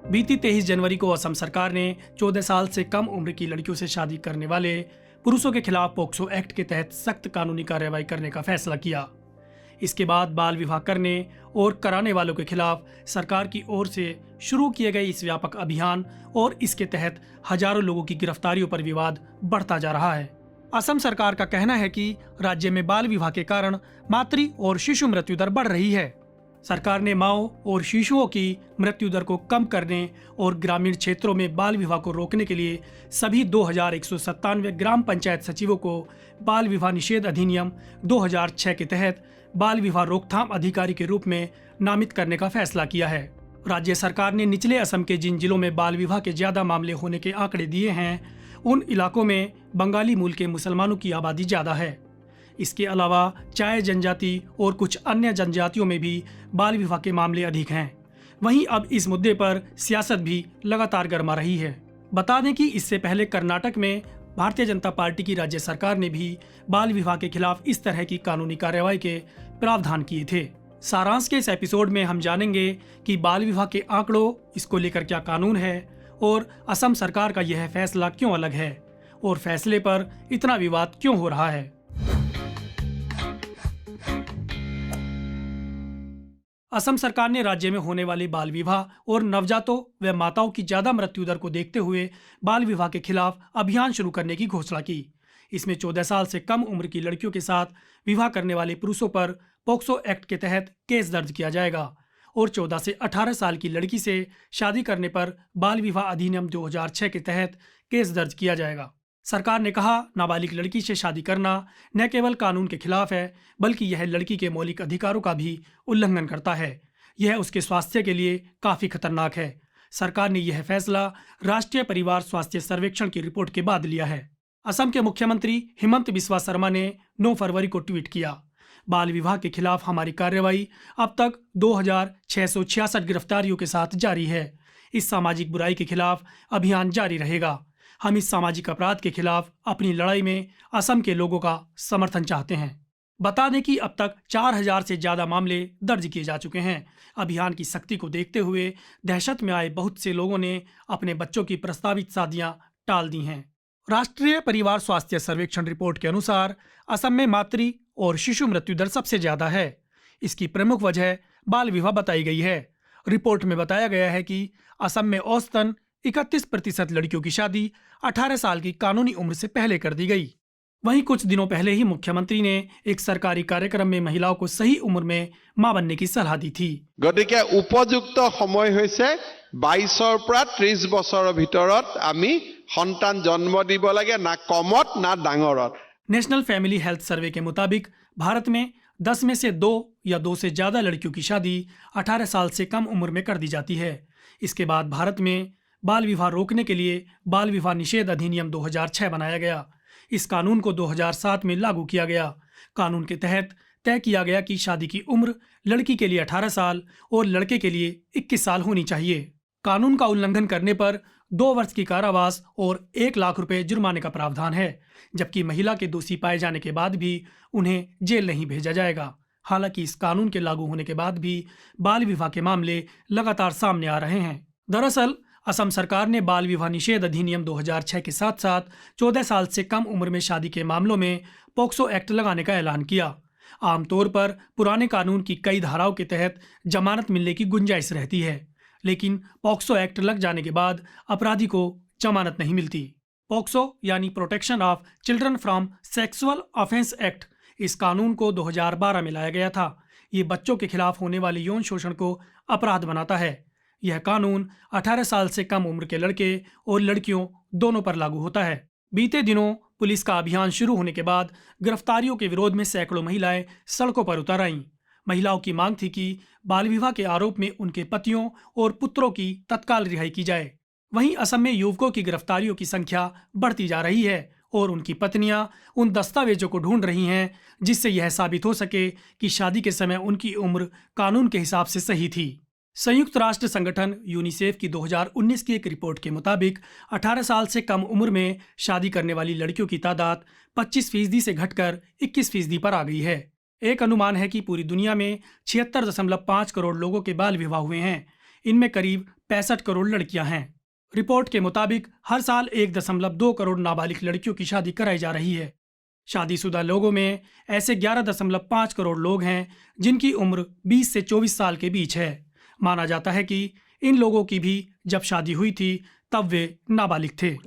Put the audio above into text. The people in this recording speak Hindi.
बीती 23 जनवरी को असम सरकार ने 14 साल से कम उम्र की लड़कियों से शादी करने वाले पुरुषों के खिलाफ पोक्सो एक्ट के तहत सख्त कानूनी कार्रवाई करने का फैसला किया। इसके बाद बाल विवाह करने और कराने वालों के खिलाफ सरकार की ओर से शुरू किए गए इस व्यापक अभियान और इसके तहत हजारों लोगों की गिरफ्तारियों पर विवाद बढ़ता जा रहा है। असम सरकार का कहना है कि राज्य में बाल विवाह के कारण मातृ और शिशु मृत्यु दर बढ़ रही है। सरकार ने माओ और शिशुओं की मृत्यु दर को कम करने और ग्रामीण क्षेत्रों में बाल विवाह को रोकने के लिए सभी 2197 ग्राम पंचायत सचिवों को बाल विवाह निषेध अधिनियम 2006 के तहत बाल विवाह रोकथाम अधिकारी के रूप में नामित करने का फैसला किया है। राज्य सरकार ने निचले असम के जिन जिलों में बाल विवाह के ज्यादा मामले होने के आंकड़े दिए हैं, उन इलाकों में बंगाली मूल के मुसलमानों की आबादी ज्यादा है। इसके अलावा चाय जनजाति और कुछ अन्य जनजातियों में भी बाल विवाह के मामले अधिक हैं। वहीं अब इस मुद्दे पर सियासत भी लगातार गरमा रही है। बता दें कि इससे पहले कर्नाटक में भारतीय जनता पार्टी की राज्य सरकार ने भी बाल विवाह के खिलाफ इस तरह की कानूनी कार्रवाई के प्रावधान किए थे। सारांश के इस एपिसोड में हम जानेंगे कि बाल विवाह के आंकड़ों, इसको लेकर क्या कानून है और असम सरकार का यह फैसला क्यों अलग है और फैसले पर इतना विवाद क्यों हो रहा है। असम सरकार ने राज्य में होने वाले बाल विवाह और नवजातों व माताओं की ज्यादा मृत्यु दर को देखते हुए बाल विवाह के खिलाफ अभियान शुरू करने की घोषणा की। इसमें 14 साल से कम उम्र की लड़कियों के साथ विवाह करने वाले पुरुषों पर पोक्सो एक्ट के तहत केस दर्ज किया जाएगा और 14 से 18 साल की लड़की से शादी करने पर बाल विवाह अधिनियम 2006 के तहत केस दर्ज किया जाएगा। सरकार ने कहा, नाबालिग लड़की से शादी करना न केवल कानून के खिलाफ है, बल्कि यह लड़की के मौलिक अधिकारों का भी उल्लंघन करता है। यह उसके स्वास्थ्य के लिए काफी खतरनाक है। सरकार ने यह फैसला राष्ट्रीय परिवार स्वास्थ्य सर्वेक्षण की रिपोर्ट के बाद लिया है। असम के मुख्यमंत्री हिमंत बिस्वा शर्मा ने 9 फरवरी को ट्वीट किया, बाल विवाह के खिलाफ हमारी कार्रवाई अब तक 2666 गिरफ्तारियों के साथ जारी है। इस सामाजिक बुराई के खिलाफ अभियान जारी रहेगा। हम इस सामाजिक अपराध के खिलाफ अपनी लड़ाई में असम के लोगों का समर्थन चाहते हैं। बता दें कि अब तक 4000 से ज्यादा मामले दर्ज किए जा चुके हैं। अभियान की सख्ती को देखते हुए दहशत में आए बहुत से लोगों ने अपने बच्चों की प्रस्तावित शादियां टाल दी हैं। राष्ट्रीय परिवार स्वास्थ्य सर्वेक्षण रिपोर्ट के अनुसार असम में मातृ और शिशु मृत्यु दर सबसे ज्यादा है। इसकी प्रमुख वजह बाल विवाह बताई गई है। रिपोर्ट में बताया गया है कि असम में औसतन 31% लड़कियों की शादी 18 साल की कानूनी उम्र से पहले कर दी गई। वहीं कुछ दिनों पहले ही मुख्यमंत्री ने एक सरकारी कार्यक्रम में महिलाओं को सही उम्र में मां बनने की सलाह दी थी। गतिके उपयुक्त समय হৈছে 22 পৰা 30 বছৰৰ ভিতৰত আমি সন্তান জন্ম দিব লাগে, না কমত না ডাঙৰত। नेशनल फैमिली हेल्थ सर्वे के मुताबिक भारत में 10 में से 2 या 2 से ज्यादा लड़कियों की शादी 18 साल से कम उम्र में कर दी जाती है। इसके बाद भारत में बाल विवाह रोकने के लिए बाल विवाह निषेध अधिनियम 2006 बनाया गया। इस कानून को 2007 में लागू किया गया। कानून के तहत तय किया गया कि शादी की उम्र लड़की के लिए 18 साल और लड़के के लिए 21 साल होनी चाहिए। कानून का उल्लंघन करने पर 2 वर्ष की कारावास और 1 लाख रुपए जुर्माने का प्रावधान है, जबकि महिला के दोषी पाए जाने के बाद भी उन्हें जेल नहीं भेजा जाएगा। हालांकि इस कानून के लागू होने के बाद भी बाल विवाह के मामले लगातार सामने आ रहे हैं। दरअसल असम सरकार ने बाल विवाह निषेध अधिनियम 2006 के साथ साथ 14 साल से कम उम्र में शादी के मामलों में पोक्सो एक्ट लगाने का ऐलान किया। आमतौर पर पुराने कानून की कई धाराओं के तहत जमानत मिलने की गुंजाइश रहती है, लेकिन पोक्सो एक्ट लग जाने के बाद अपराधी को जमानत नहीं मिलती। पोक्सो यानी protection of children from sexual offence act, इस कानून को 2012 में लाया गया था। ये बच्चों के खिलाफ होने वाले यौन शोषण को अपराध बनाता है। यह कानून 18 साल से कम उम्र के लड़के और लड़कियों दोनों पर लागू होता है। बीते दिनों पुलिस का अभियान शुरू होने के बाद गिरफ्तारियों के विरोध में सैकड़ों महिलाएं सड़कों पर उतर आईं। महिलाओं की मांग थी कि बाल विवाह के आरोप में उनके पतियों और पुत्रों की तत्काल रिहाई की जाए। वहीं असम में युवकों की गिरफ्तारियों की संख्या बढ़ती जा रही है और उनकी पत्नियां उन दस्तावेजों को ढूंढ रही हैं जिससे यह साबित हो सके कि शादी के समय उनकी उम्र कानून के हिसाब से सही थी। संयुक्त राष्ट्र संगठन यूनिसेफ की 2019 की एक रिपोर्ट के मुताबिक 18 साल से कम उम्र में शादी करने वाली लड़कियों की तादाद 25% से घटकर 21% पर आ गई है। एक अनुमान है कि पूरी दुनिया में 76.5 करोड़ लोगों के बाल विवाह हुए हैं। इनमें करीब 65 करोड़ लड़कियां हैं। रिपोर्ट के मुताबिक हर साल 1.2 करोड़ नाबालिग लड़कियों की शादी कराई जा रही है। शादीशुदा लोगों में ऐसे 11.5 करोड़ लोग हैं जिनकी उम्र 20 से 24 साल के बीच है। माना जाता है कि इन लोगों की भी जब शादी हुई थी तब वे नाबालिग थे।